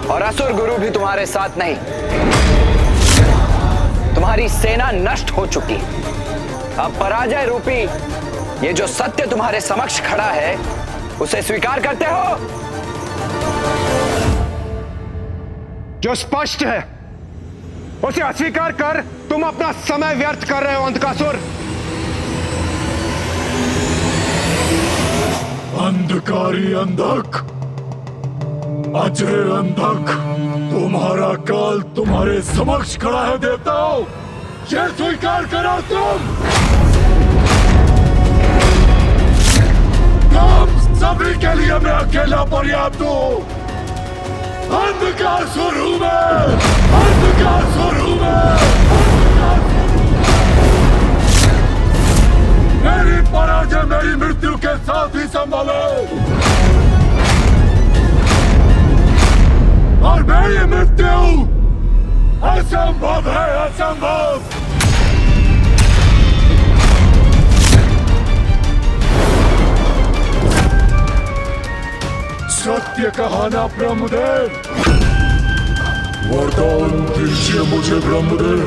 और असुर गुरु भी तुम्हारे साथ नहीं। तुम्हारी सेना नष्ट हो चुकी। अब पराजय रूपी ये जो सत्य तुम्हारे समक्ष खड़ा है, उसे स्वीकार करते हो? जो स्पष्ट है उसे अस्वीकार कर तुम अपना समय व्यर्थ कर रहे हो अंधकासुर। अंधकारी अंधक, अजय अंधक, तुम्हारा काल तुम्हारे समक्ष खड़ा है देवताओं, ये स्वीकार करो तुम सभी के लिए मैं अकेला पर्याप्त हूं। अंधकार स्वरूप में, अंधकार स्वरूप में, मेरी पराजय मेरी मृत्यु के साथ ही संभव है, और मेरी मृत्यु असंभव है, असंभव। सत्य कहा ना ब्रह्मदेव, वरदान दीजिए मुझे ब्रह्मदेव,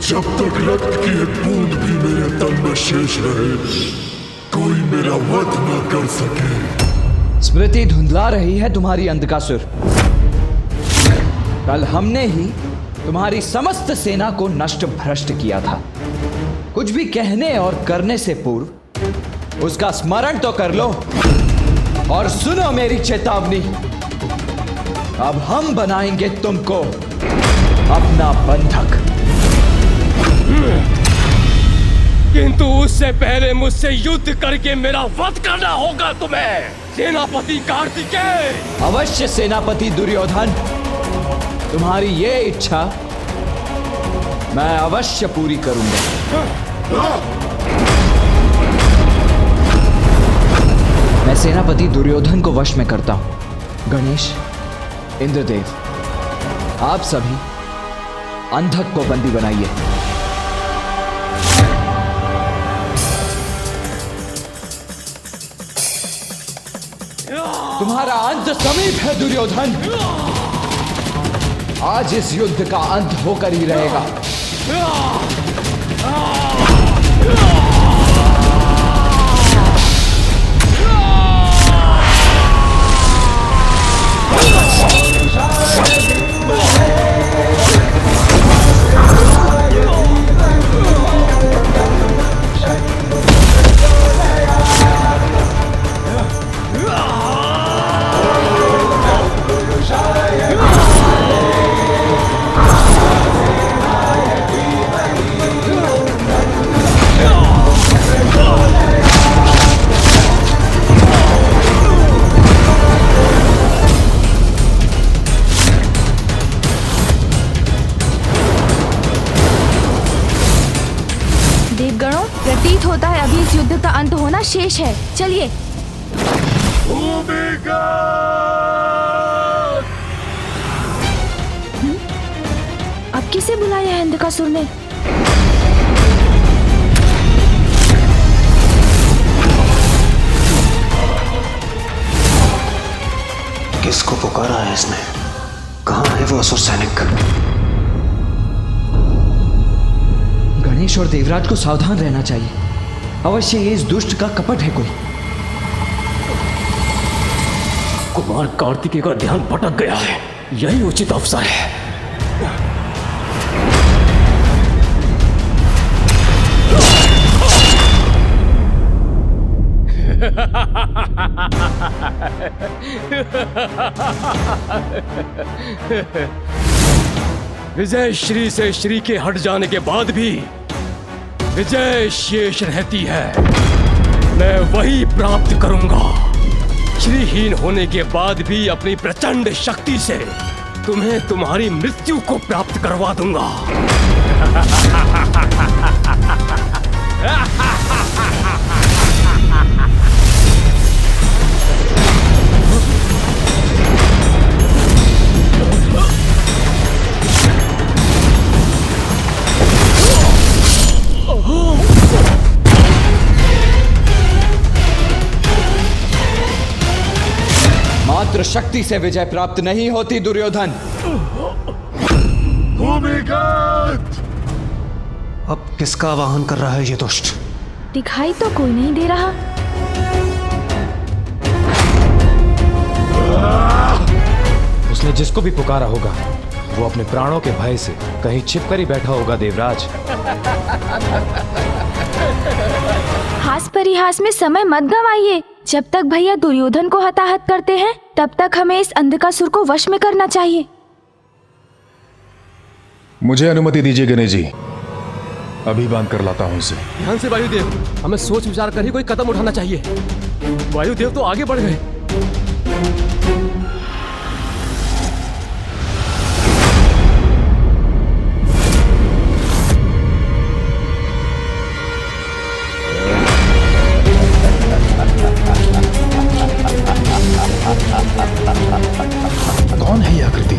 जब तक रक्त की एक बूंद भी मेरे तन में शेष रहे, कोई मेरा वध न कर सके। स्मृति धुंधला रही है तुम्हारी अंधकासुर। कल हमने ही तुम्हारी समस्त सेना को नष्ट भ्रष्ट किया था। कुछ भी कहने और करने से पूर्व उसका स्मरण तो कर लो और सुनो मेरी चेतावनी। अब हम बनाएंगे तुमको अपना बंधक, किंतु उससे पहले मुझसे युद्ध करके मेरा वध करना होगा तुम्हें, सेनापति कार्तिकेय। अवश्य सेनापति दुर्योधन, तुम्हारी ये इच्छा मैं अवश्य पूरी करूंगा। मैं सेनापति दुर्योधन को वश में करता हूं। गणेश, इंद्रदेव, आप सभी अंधक को बंदी बनाइए। तुम्हारा अंत समीप है दुर्योधन। आज इस युद्ध का अंत होकर ही रहेगा। देवगणों, प्रतीत होता है अभी इस युद्ध का अंत होना शेष है। चलिए। अब किसे बुलाया है अंधकासुर ने? किसको पुकारा है इसने? कहाँ है वो असुर सैनिक? गणेश और देवराज को सावधान रहना चाहिए। अवश्य ये इस दुष्ट का कपट है कोई। कुमार कार्तिकेय का ध्यान भटक गया है, यही उचित अवसर है। विजय श्री से श्री के हट जाने के बाद भी विजय शेष रहती है। मैं वही प्राप्त करूंगा। श्रीहीन होने के बाद भी अपनी प्रचंड शक्ति से तुम्हें तुम्हारी मृत्यु को प्राप्त करवा दूंगा। शक्ति से विजय प्राप्त नहीं होती दुर्योधन। भूमिगत! अब किसका वाहन कर रहा है ये दुष्ट? दिखाई तो कोई नहीं दे रहा। उसने जिसको भी पुकारा होगा वो अपने प्राणों के भय से कहीं छिपकर ही बैठा होगा देवराज। हास परिहास में समय मत गवाइए। जब तक भैया दुर्योधन को हताहत करते हैं तब तक हमें इस अंधकासुर को वश में करना चाहिए। मुझे अनुमति दीजिए गणेश जी, अभी बांध कर लाता हूं इसे। ध्यान से वायुदेव, हमें सोच विचार कर ही कोई कदम उठाना चाहिए। वायुदेव तो आगे बढ़ गए। कौन है ये आकृति?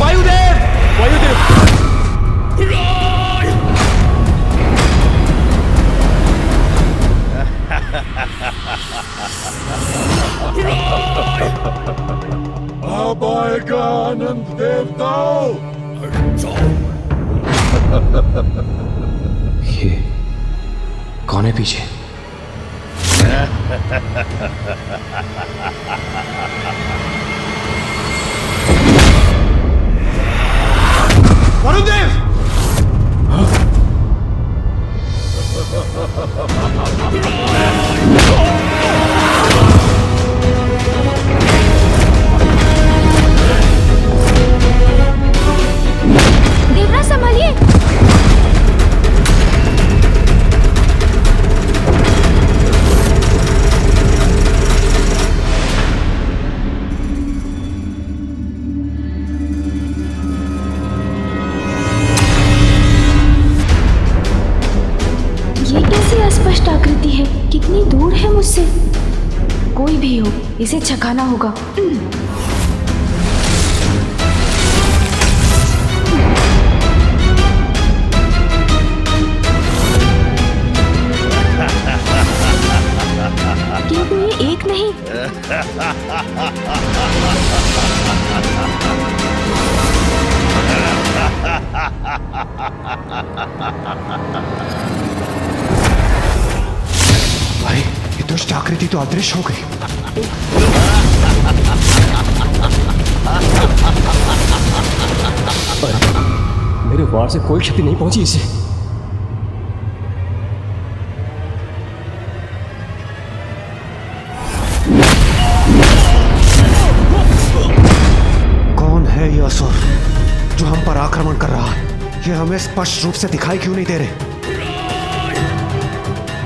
वायुदेव! वायुदेव! अब आएगा आनंद देवताओं। ये कौन है पीछे? वरुणदेव! देवराज संभालिए। ये कैसी अस्पष्ट आकृति है? कितनी दूर है मुझसे? कोई भी हो, इसे छकाना होगा। किंतु ये एक नहीं। भाई, ये दुष्ट आकृति तो अदृश्य हो गई। मेरे वार से कोई क्षति नहीं पहुंची इसे। कौन है ये असुर जो हम पर आक्रमण कर रहा है? ये हमें स्पष्ट रूप से दिखाई क्यों नहीं दे रहे?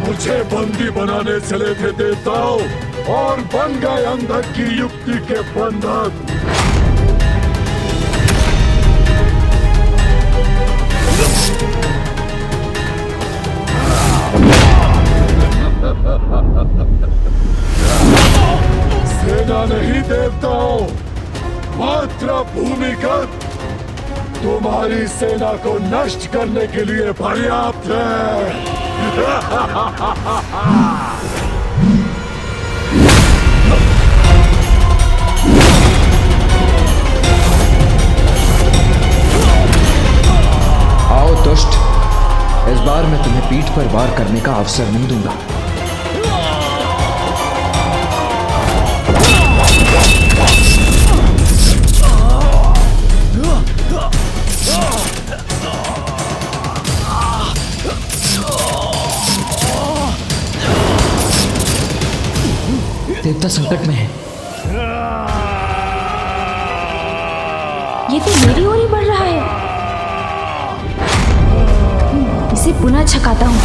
मुझे बंदी बनाने चले थे देवताओं और बन गए अंधक की युक्ति के बंधक। सेना नहीं देवताओं, मात्र भूमिगत तुम्हारी सेना को नष्ट करने के लिए पर्याप्त है। आओ दुष्ट, इस बार मैं तुम्हें पीठ पर वार करने का अवसर नहीं दूंगा। देवता संकट में है। ये तो मेरी ओर ही बढ़ रहा है। इसे पुनः छकाता हूँ।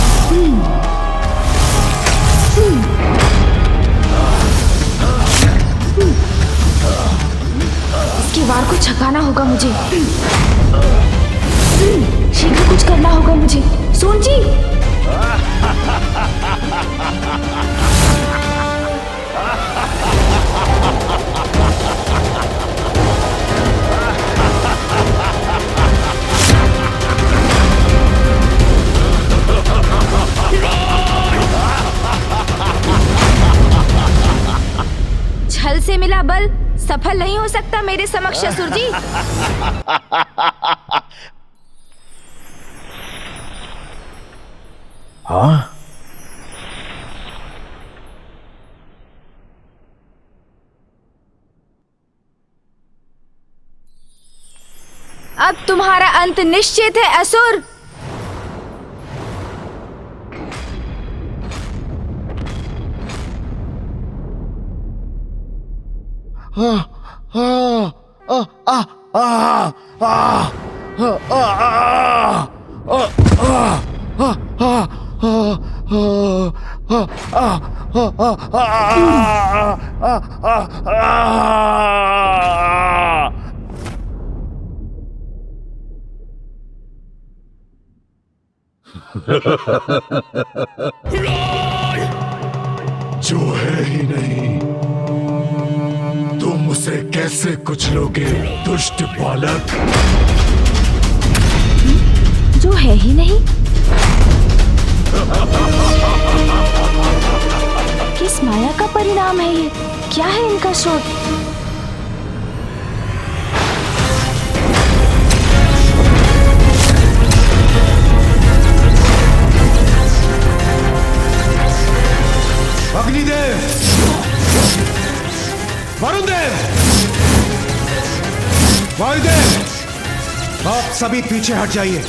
इसके वार को छकाना होगा मुझे। शीघ्र कुछ करना होगा मुझे। सोन जी! से मिला बल सफल नहीं हो सकता मेरे समक्ष असुर जी। हाँ, अब तुम्हारा अंत निश्चित है असुर। जो है ही नहीं, तुम उसे कैसे कुचलोगे दुष्ट बालक? जो है ही नहीं? किस माया का परिणाम है ये? क्या है इनका स्रोत? अग्निदेव, वरुण देव, वायुदेव, आप सभी पीछे हट जाइए।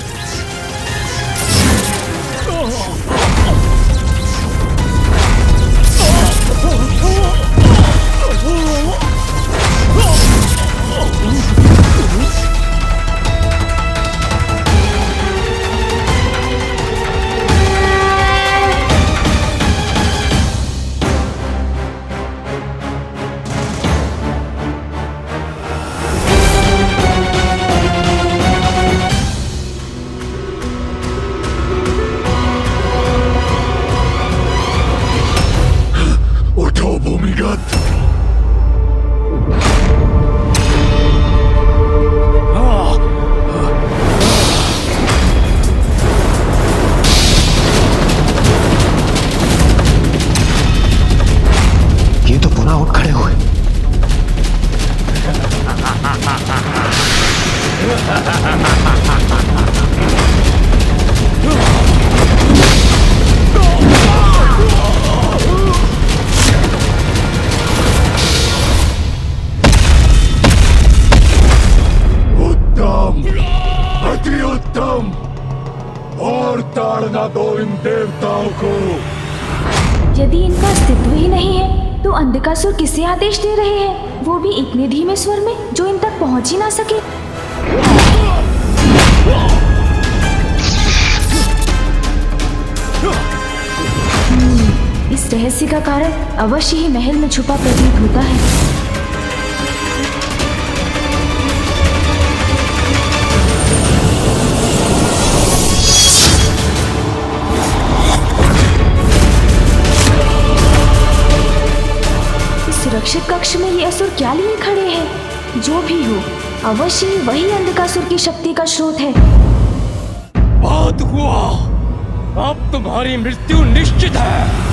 यदि इनका अस्तित्व ही नहीं है तो अंधकासुर किसे आदेश दे रहे हैं, वो भी इतने धीमे स्वर में जो इन तक पहुंच ही ना सके। इस रहस्य का कारण अवश्य ही महल में छुपा प्रतीत होता है। सुरक्षित कक्ष में ये असुर क्या लिए खड़े हैं? जो भी हो, अवश्य ही वही अंधकासुर की शक्ति का स्रोत है। बात हुआ, अब तुम्हारी मृत्यु निश्चित है।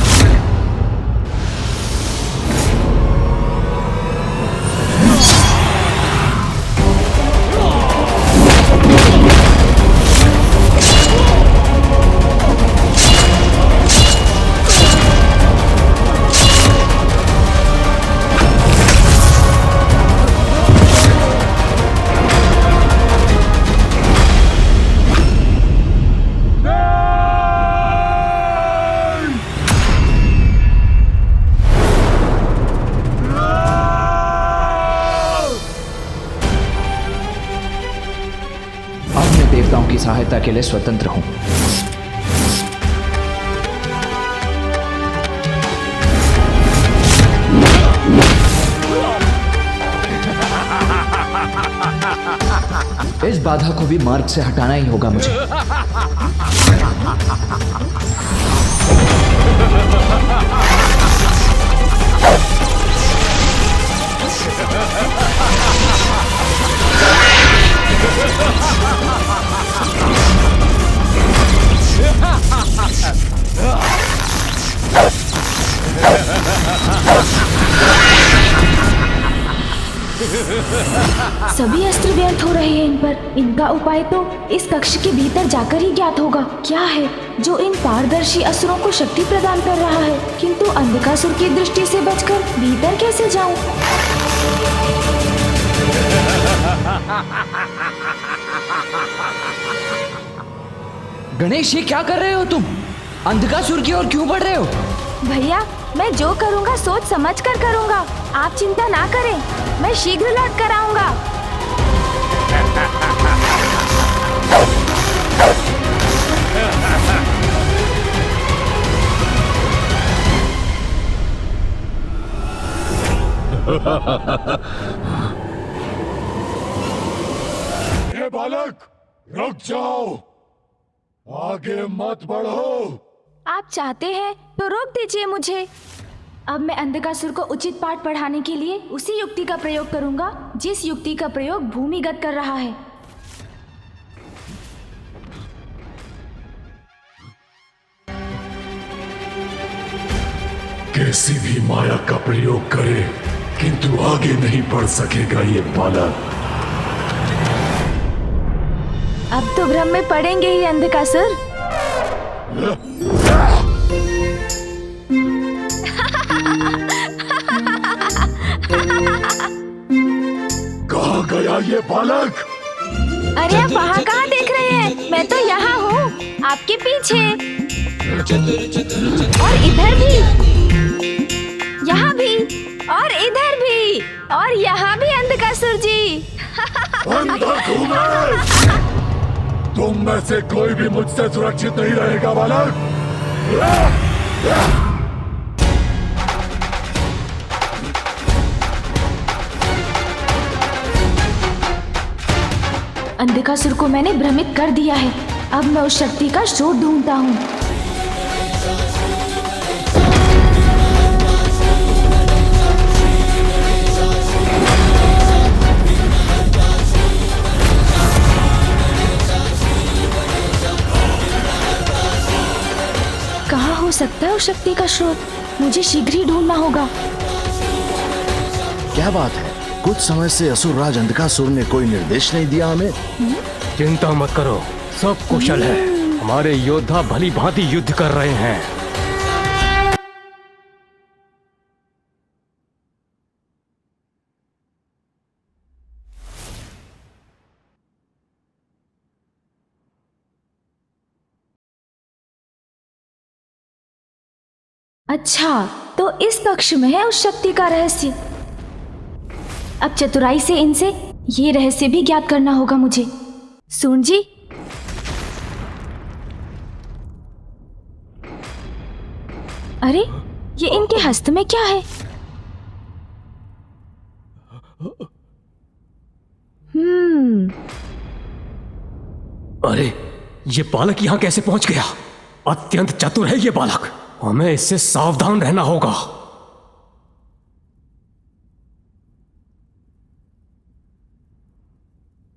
देवताओं की सहायता के लिए स्वतंत्र हूं। इस बाधा को भी मार्ग से हटाना ही होगा मुझे। सभी अस्त्र व्यर्थ हो रहे हैं इन पर। इनका उपाय तो इस कक्ष के भीतर जाकर ही ज्ञात होगा। क्या है जो इन पारदर्शी असुरों को शक्ति प्रदान कर रहा है? किंतु अंधकासुर की दृष्टि से बचकर भीतर कैसे जाऊं? गणेश, ये क्या कर रहे हो तुम? अंधकासुर की ओर क्यों बढ़ रहे हो? भैया, मैं जो करूँगा सोच समझ कर करूँगा। आप चिंता ना करें, मैं शीघ्र लौट कर आऊँगा। हे बालक, रुक जाओ, आगे मत बढ़ो। आप चाहते हैं तो रोक दीजिए मुझे। अब मैं अंधकासुर को उचित पाठ पढ़ाने के लिए उसी युक्ति का प्रयोग करूंगा जिस युक्ति का प्रयोग भूमिगत कर रहा है। कैसी भी माया का प्रयोग करे किंतु आगे नहीं बढ़ सकेगा ये बालक। अब तो भ्रम में पड़ेंगे ही अंधकासुर। कहाँ गया ये बालक? अरे आप वहाँ कहाँ देख रहे हैं? मैं तो यहाँ हूँ, आपके पीछे। और इधर भी, यहाँ भी, और इधर भी, और यहाँ भी अंधकासुर जी। अंधक हूँ मैं। तुम में से कोई भी मुझसे सुरक्षित नहीं रहेगा बालक। अंधकासुर को मैंने भ्रमित कर दिया है। अब मैं उस शक्ति का स्रोत ढूंढता हूँ। कहाँ हो सकता है उस शक्ति का स्रोत? मुझे शीघ्र ही ढूंढना होगा। क्या बात है? कुछ समय से असुर राज अंधकासुर ने कोई निर्देश नहीं दिया हमें। चिंता मत करो, सब कुशल है। हमारे योद्धा भली भांति युद्ध कर रहे हैं। अच्छा, तो इस कक्ष में है उस शक्ति का रहस्य। अब चतुराई से इनसे ये रहस्य भी ज्ञात करना होगा मुझे। सून जी, अरे ये इनके हस्त में क्या है? अरे ये बालक यहाँ कैसे पहुंच गया? अत्यंत चतुर है ये बालक, हमें इससे सावधान रहना होगा।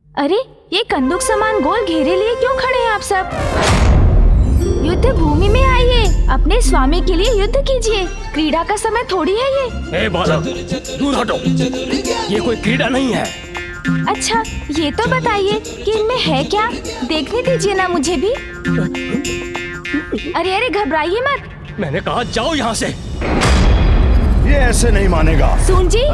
अरे ये कंदूक समान गोल घेरे लिए क्यों खड़े हैं आप सब? युद्ध भूमि में आइए, अपने स्वामी के लिए युद्ध कीजिए। क्रीड़ा का समय थोड़ी है ये। ए बालक, दूर हटो, ये कोई क्रीड़ा नहीं है। अच्छा, ये तो बताइए कि इनमें है क्या? देखने दीजिए ना मुझे भी। अरे अरे घबराइए मत। मैंने कहा जाओ यहाँ से। ये ऐसे नहीं मानेगा। सून जी,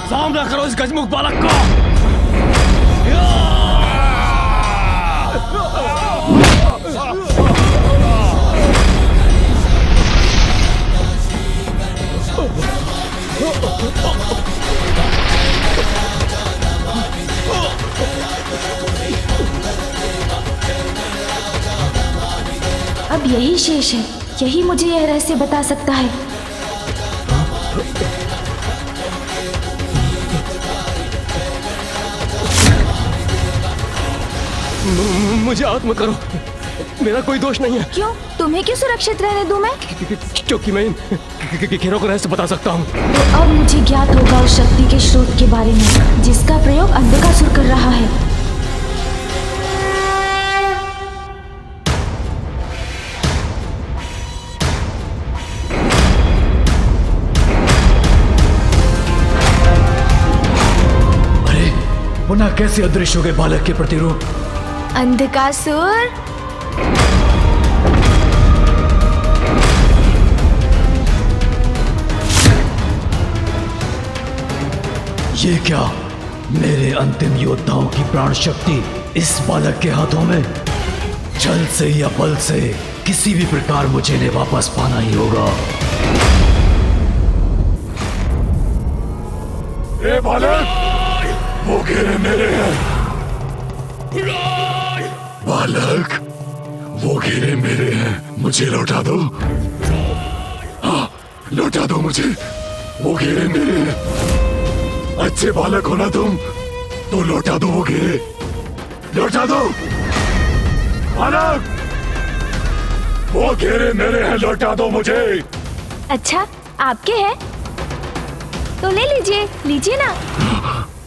सामना करो इस गजमुख बालक को। अब यही शेष है, यही मुझे यह रहस्य बता सकता है। मुझे आत्म करो, मेरा कोई दोष नहीं है। क्यों? तुम्हें क्यों सुरक्षित रहने दूं मैं? क्योंकि मैं इन घेरों का रहस्य बता सकता हूँ। तो अब मुझे ज्ञात होगा उस शक्ति के स्रोत के बारे में जिसका प्रयोग अंधकासुर कर रहा है। पुनः कैसे अदृश्य हो गए बालक के प्रतिरूप? अंधकासुर, ये क्या? मेरे अंतिम योद्धाओं की प्राण शक्ति इस बालक के हाथों में? छल से या बल से किसी भी प्रकार मुझे इन्हें वापस पाना ही होगा। ए बालक, वो घेरे मेरे हैं। बालक, वो घेरे मेरे हैं, मुझे लौटा दो। हाँ, लौटा दो मुझे, वो घेरे मेरे हैं। अच्छे बालक हो ना तुम, तो लौटा दो वो घेरे, लौटा दो। बालक, वो घेरे मेरे हैं, लौटा दो मुझे। अच्छा आपके हैं तो ले लीजिए, लीजिए ना।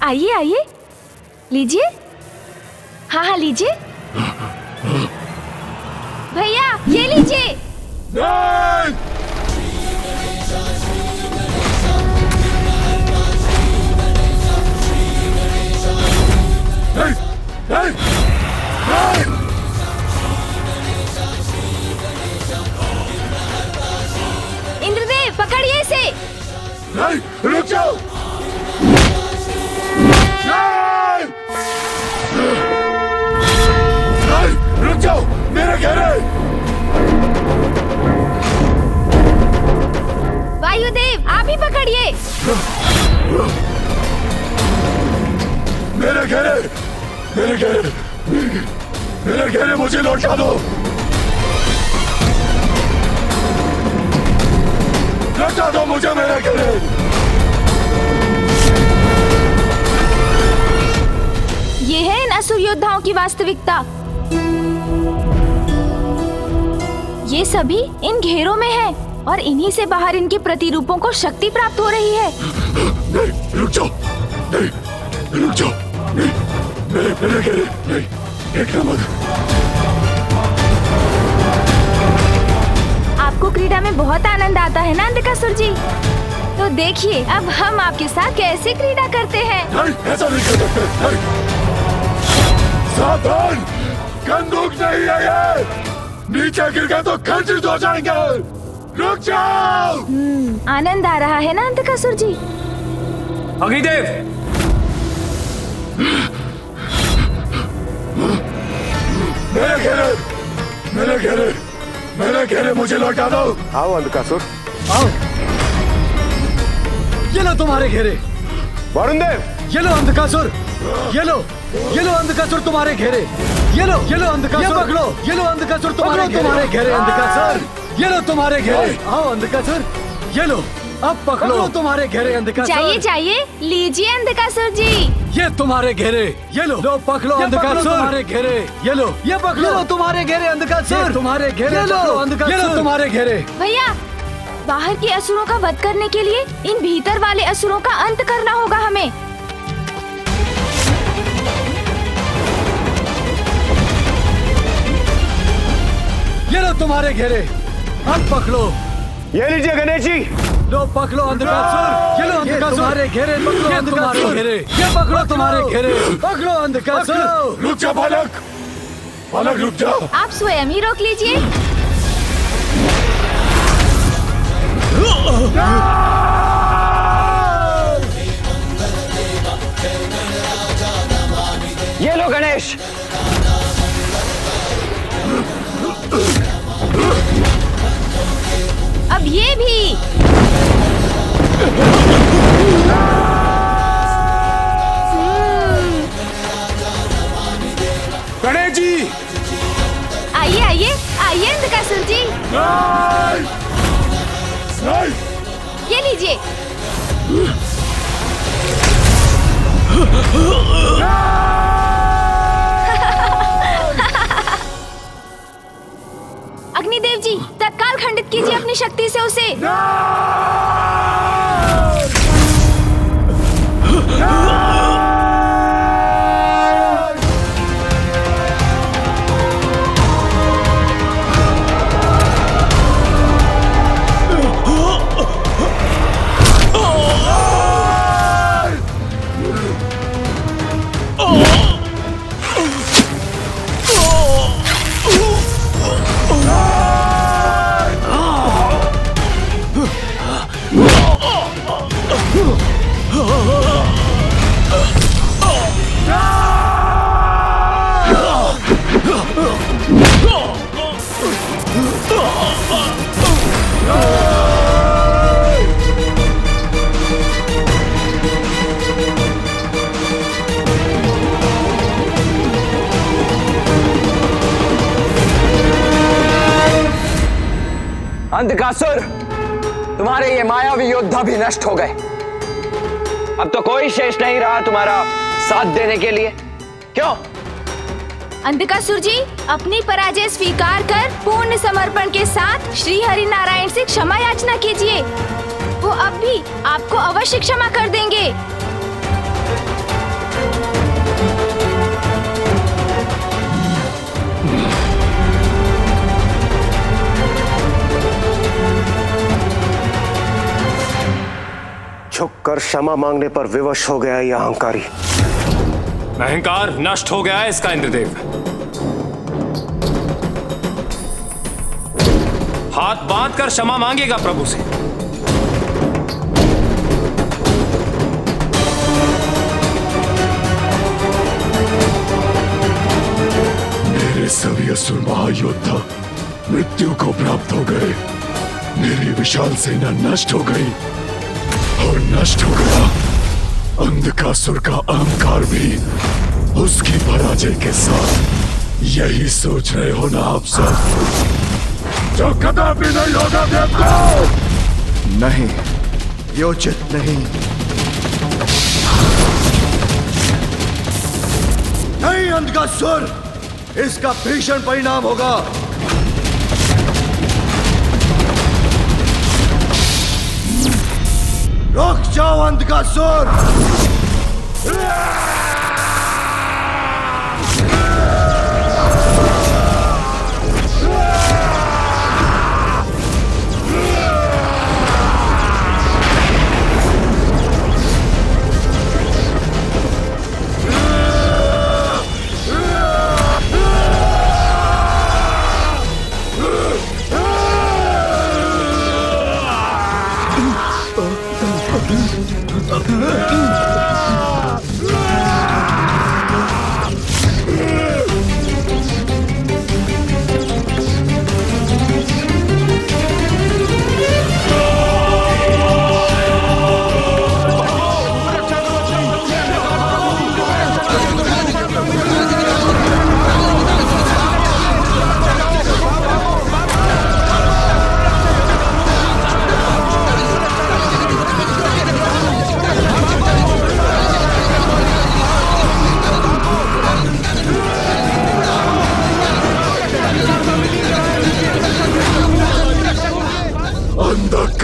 आइए आइए, लीजिए। हाँ हाँ लीजिए भैया, ये लीजिए। नहीं! नहीं! नहीं! नहीं! इंद्रदेव पकड़िए इसे। नहीं! रुक जाओ! नहीं! नहीं! रुक जाओ! मेरे घेरे! वायुदेव आप ही पकड़िए। मेरे घेरे! मेरे घेरे! मेरे घेरे मुझे लौटा दो! लौटा दो मुझे मेरे घेरे! ये है इन असुर योद्धाओं की वास्तविकता। ये सभी इन घेरों में है और इन्हीं से बाहर इनके प्रतिरूपों को शक्ति प्राप्त हो रही है। नहीं, रुक जाओ! नहीं, रुक जाओ! नहीं, मेरे घेरे! नहीं, देखना मत! आपको क्रीड़ा में बहुत आनंद आता है ना अंधकासुर जी? तो देखिए अब हम आपके साथ कैसे क्रीड़ा करते हैं। नहीं, ऐसा नहीं कर सकते! नहीं! सावधान! बंदूक नहीं है ये! नीचे गिर गए तो खंडित हो जाएंगे! रुक जाओ! आनंद आ रहा है ना अंधकासुर जी? अग्निदेव! मेरे घेरे! मेरे घेरे! मेरे घेरे मुझे लौटा दो! आओ अंधकासुर। आओ, ये लो तुम्हारे घेरे। वरुण देव, ये लो अंधकासुर, ये लो अंधकासुर तुम्हारे घेरे। ये लो अंधकासुर, ये पकड़ो। ये लो अंधकासुर तुम्हारे घेरे। अंधकासुर, ये लो तुम्हारे घेरे। आओ अंधकासुर, ये लो, अब पकड़ो तुम्हारे घेरे। अंधकासुर चाहिए चाहिए, लीजिए अंधकासुर जी। ये तुम्हारे घेरे, ये लो पकड़ो अंधकासुर तुम्हारे घेरे। ये लो, ये पकड़ो तुम्हारे घेरे। अंधकासुर तुम्हारे घेरे, ये लो अंधकासुर, ये लो तुम्हारे घेरे। भैया, बाहर के असुरों का वध करने के लिए इन भीतर वाले असुरों का अंत करना होगा हमें। ये लो तुम्हारे घेरे, अब पकड़ो। ये लीजिए गणेश जी। लो पकड़ो अंधकासुर, ये लो अंधकासुर तुम्हारे घेरे। पकड़ो अंधकासुर घेरे, ये पकड़ो तुम्हारे घेरे। पकड़ो अंधकासुर। रुक जा बालक! बालक रुक जाओ! आप स्वयं ही रोक लीजिए। ये लो गणेश। अब ये भी। गणेश जी, आइए आइए आइए अंधकासुर जी, नहीं! नहीं! ये लीजिए। दीजिए उसे। अंधकासुर, तुम्हारे ये मायावी योद्धा भी नष्ट हो गए। अब तो कोई शेष नहीं रहा तुम्हारा साथ देने के लिए। क्यों? अंधकासुर जी, अपनी पराजय स्वीकार कर पूर्ण समर्पण के साथ श्री हरि नारायण से क्षमा याचना कीजिए। वो अब भी आपको अवश्य क्षमा कर देंगे। झुककर क्षमा मांगने पर विवश हो गया यह अहंकारी। अहंकार नष्ट हो गया है इसका इंद्रदेव। हाथ बांध कर क्षमा मांगेगा प्रभु से। मेरे सभी असुर महायोद्धा मृत्यु को प्राप्त हो गए। मेरी विशाल सेना नष्ट हो गई और नष्ट हो गया अंधकासुर का अहंकार भी उसकी पराजय के साथ। यही सोच रहे हो ना आप सब? जो कदापि नहीं होगा देवता। नहीं, ये उचित नहीं। नहीं अंधकासुर, इसका भीषण परिणाम होगा। रुक जाओ अंधकासुर।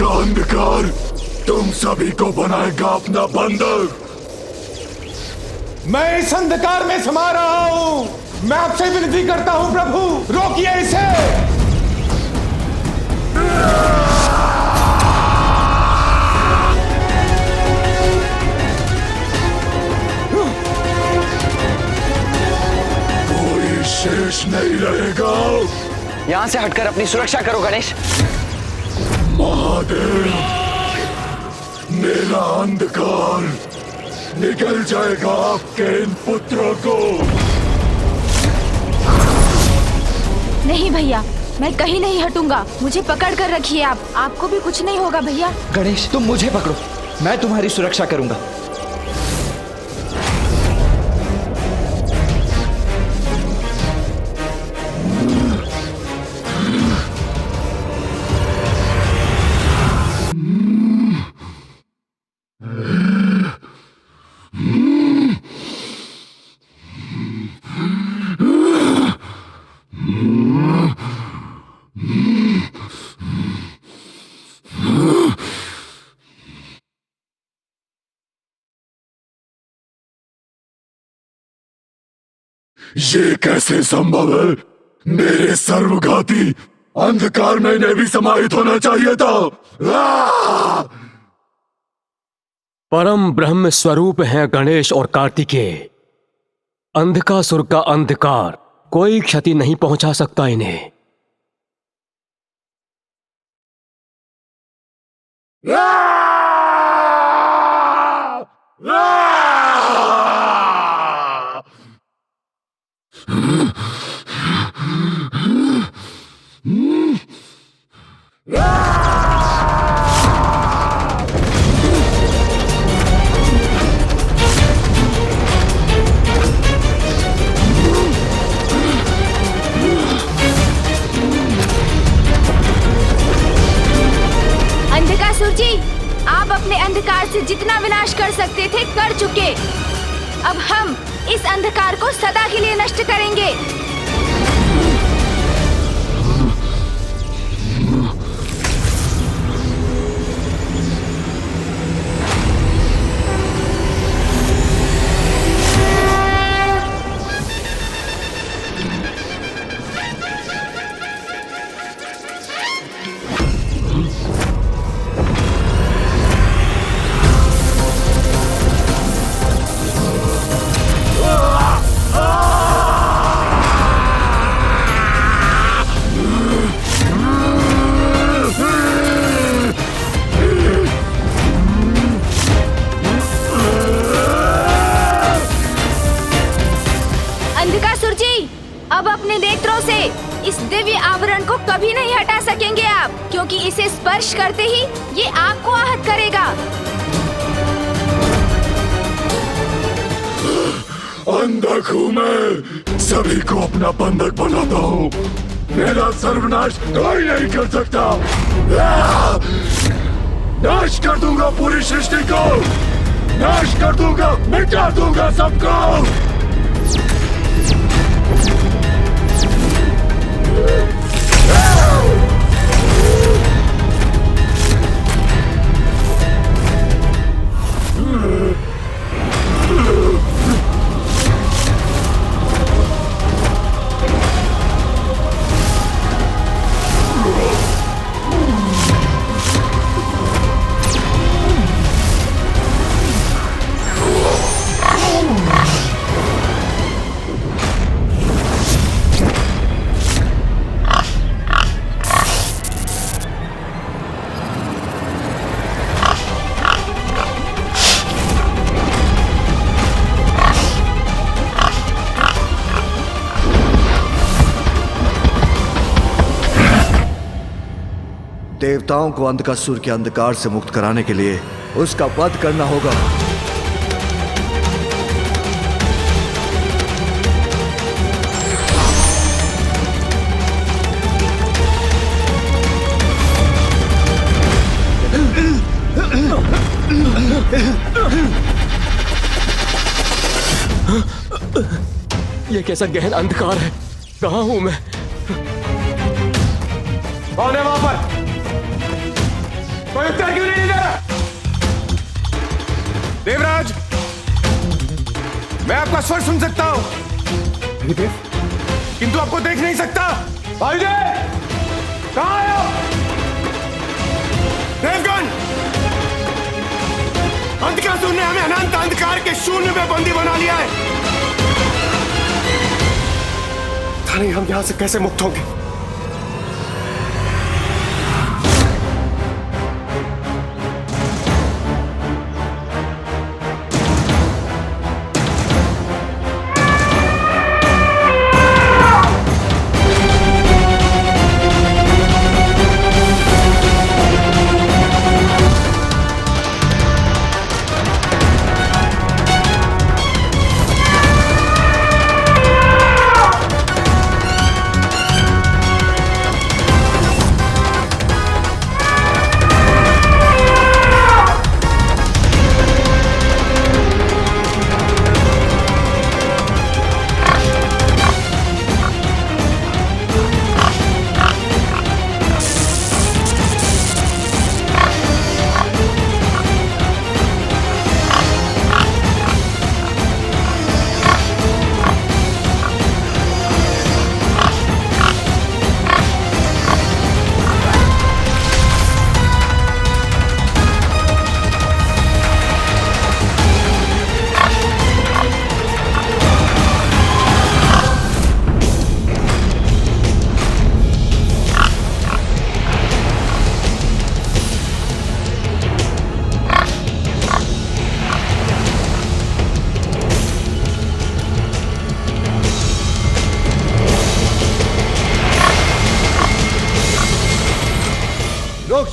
अंधकार तुम सभी को बनाएगा अपना बंधक। मैं इस अंधकार में समा रहा हूं। मैं आपसे विनती करता हूं प्रभु, रोकिए इसे। कोई शेष नहीं रहेगा। यहां से हटकर अपनी सुरक्षा करो गणेश। महादेव, मेरा अंधकार निकल जाएगा आपके इन पुत्रों को। नहीं भैया, मैं कहीं नहीं हटूंगा। मुझे पकड़ कर रखिए आप। आपको भी कुछ नहीं होगा भैया। गणेश, तुम मुझे पकड़ो, मैं तुम्हारी सुरक्षा करूंगा। ये कैसे संभव है? मेरे सर्वघाती अंधकार में इन्हें भी समाहित होना चाहिए था। परम ब्रह्म स्वरूप हैं गणेश और कार्तिकेय। अंधकासुर का अंधकार कोई क्षति नहीं पहुंचा सकता इन्हें। अंधकासुर जी, आप अपने अंधकार से जितना विनाश कर सकते थे कर चुके। अब हम इस अंधकार को सदा के लिए नष्ट करेंगे। अंधकासुर जी, अब अपने नेत्रों से इस दिव्य आवरण को कभी नहीं हटा सकेंगे आप, क्योंकि इसे स्पर्श करते ही ये आपको आहत करेगा। अंधक हूं मैं, सभी को अपना बंधक बनाता हूँ। मेरा सर्वनाश कोई नहीं कर सकता। नाश कर दूंगा पूरी सृष्टि को, नाश कर दूंगा, मिटा दूंगा सबको। देवताओं को अंधकासुर के अंधकार से मुक्त कराने के लिए उसका वध करना होगा। ये कैसा गहन अंधकार है? कहाँ हूं मैं? कौन है वहां पर? कोई उत्तर क्यों नहीं दे रहा? देवराज, मैं आपका स्वर सुन सकता हूं, किंतु आपको देख नहीं सकता। भाईदेव, कहां है आप? देवगण, अंधकासुर ने हमें अनंत अंधकार के शून्य में बंदी बना लिया है। पता नहीं हम यहां से कैसे मुक्त होंगे।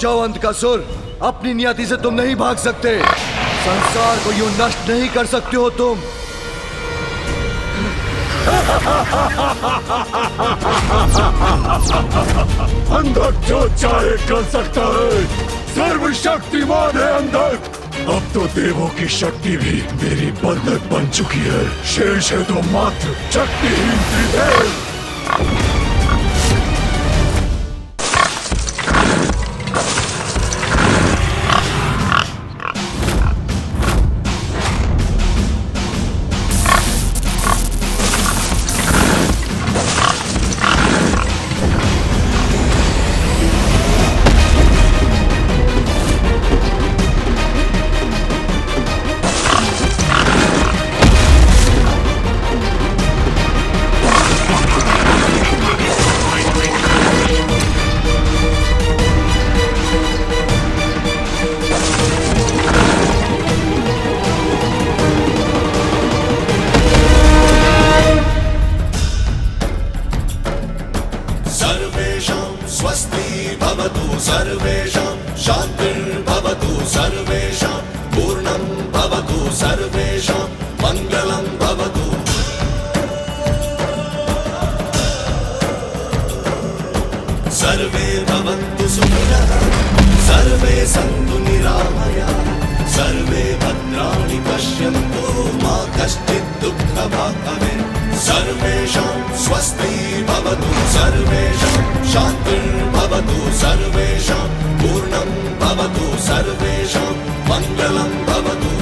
जाओ अंधकासुर, अपनी नियति से तुम नहीं भाग सकते। संसार को यूं नष्ट नहीं कर सकते हो तुम। अंधक जो चाहे कर सकता है, सर्वशक्तिमान है अंधक। अब तो देवों की शक्ति भी मेरी बंधक बन चुकी है। शेष है तो मात्र शक्तिहीन त्रिदेव। सर्वे भवन्तु सुखिनः, सर्वे सन्तु निरामयाः, सर्वे भद्राणि पश्यन्तु मा कश्चित् दुःखभाग् भवेत्। सर्वेषां स्वस्ति भवतु, सर्वेषां शान्तिर्भवतु, सर्वेषां पूर्णं भवतु, सर्वेषां मङ्गलं भवतु।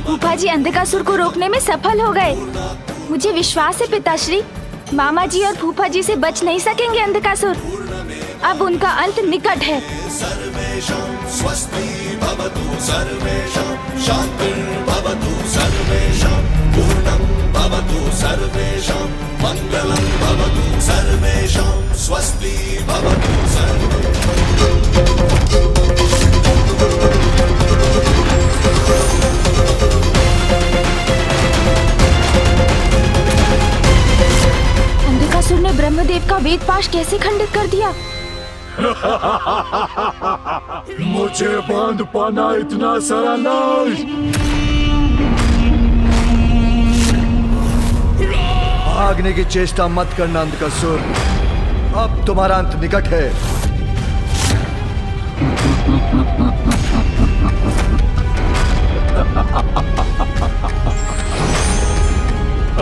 फूफा जी अंधकासुर को रोकने में सफल हो गए। मुझे विश्वास है पिताश्री, मामा जी और फूफा जी से बच नहीं सकेंगे अंधकासुर। अब उनका अंत निकट है। सर्वेषां स्वस्ति भवतु, सर्वेषां शान्तिर्भवतु, सर्वेषां पूर्णं भवतु, सर्वेषां मङ्गलं भवतु, सर्वेषां स्वस्ति भवतु। अंधकासुर ने ब्रह्मदेव का वेद पाश कैसे खंडित कर दिया? मुझे बांध पाना इतना सारा नहीं। भागने की चेष्टा मत करना अंधकासुर, अब तुम्हारा अंत निकट है।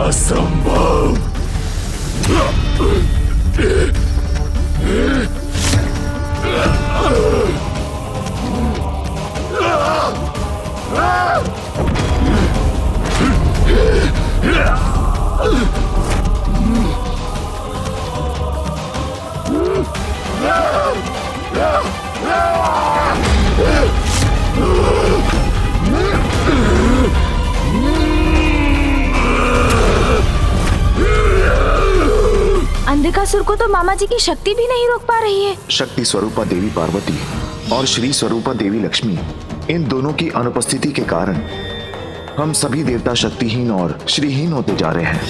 असंभव। अंधकासुर को तो मामा जी की शक्ति भी नहीं रोक पा रही है। शक्ति स्वरूपा देवी पार्वती और श्री स्वरूपा देवी लक्ष्मी, इन दोनों की अनुपस्थिति के कारण हम सभी देवता शक्तिहीन और श्रीहीन होते जा रहे हैं।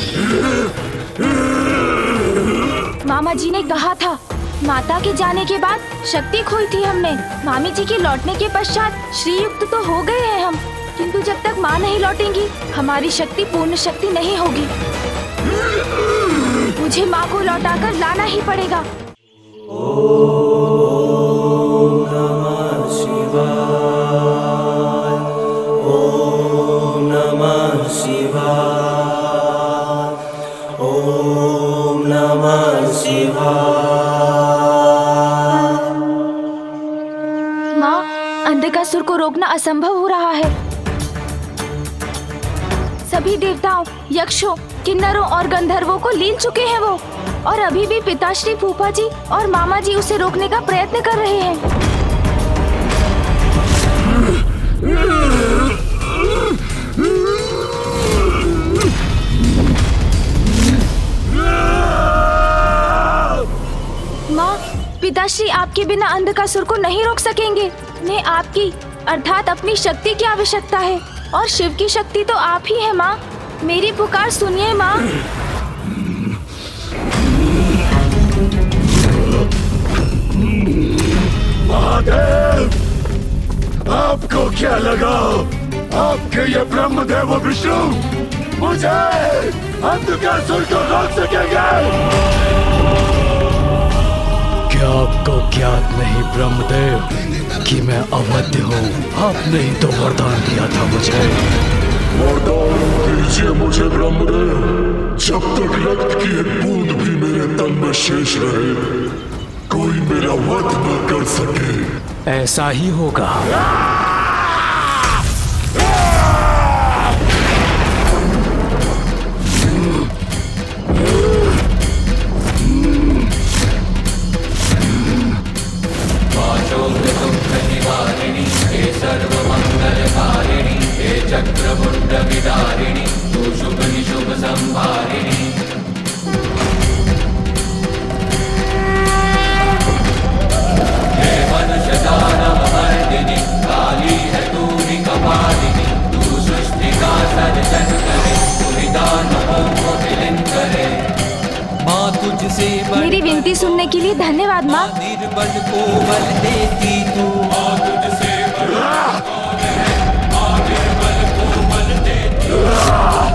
मामा जी ने कहा था, माता के जाने के बाद शक्ति खोई थी हमने। मामी जी के लौटने के पश्चात श्रीयुक्त तो हो गए हैं हम, किंतु जब तक माँ नहीं लौटेंगी हमारी शक्ति पूर्ण शक्ति नहीं होगी। मुझे माँ को लौटाकर लाना ही पड़ेगा। ओम नमः शिवाय, ओम नमः शिवाय, ओम नमः शिवाय। माँ, अंधकासुर को रोकना असंभव हो रहा है। सभी देवताओं, यक्षों, किन्नरों और गंधर्वों को लील चुके हैं वो, और अभी भी पिताश्री, फूफा जी और मामा जी उसे रोकने का प्रयत्न कर रहे हैं। माँ, पिताश्री आपके बिना अंधकासुर को नहीं रोक सकेंगे। उन्हें आपकी अर्थात अपनी शक्ति की आवश्यकता है, और शिव की शक्ति तो आप ही है माँ। मेरी पुकार सुनिए माँ। क्या लगा आपके ये ब्रह्मदेव विष्णु मुझे अंधकासुर को रोक सकेंगे? क्या आपको ज्ञात नहीं ब्रह्मदेव कि मैं अवध्य हूँ? आपने ही तो वरदान दिया था मुझे। वरदान दीजिए मुझे ब्रह्मदेव, जब तक रक्त की एक बूंद भी मेरे तन में शेष रहे कोई मेरा वध न कर सके। ऐसा ही होगा। चक्रमुंड विदारिणी तू शुभ निशुभ संभारिणी। हे मनुष्य दानव मर्दिनी काली है तू ही कपालिनी। तू सृष्टि का सर्जन करे तू ही दानवों को विलीन करे। माँ तुझसे मेरी विनती सुनने के लिए धन्यवाद माँ। निर्बल को बल देती तू। माँ तुझसे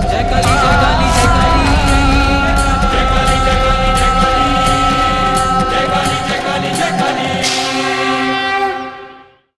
जय काली जय काली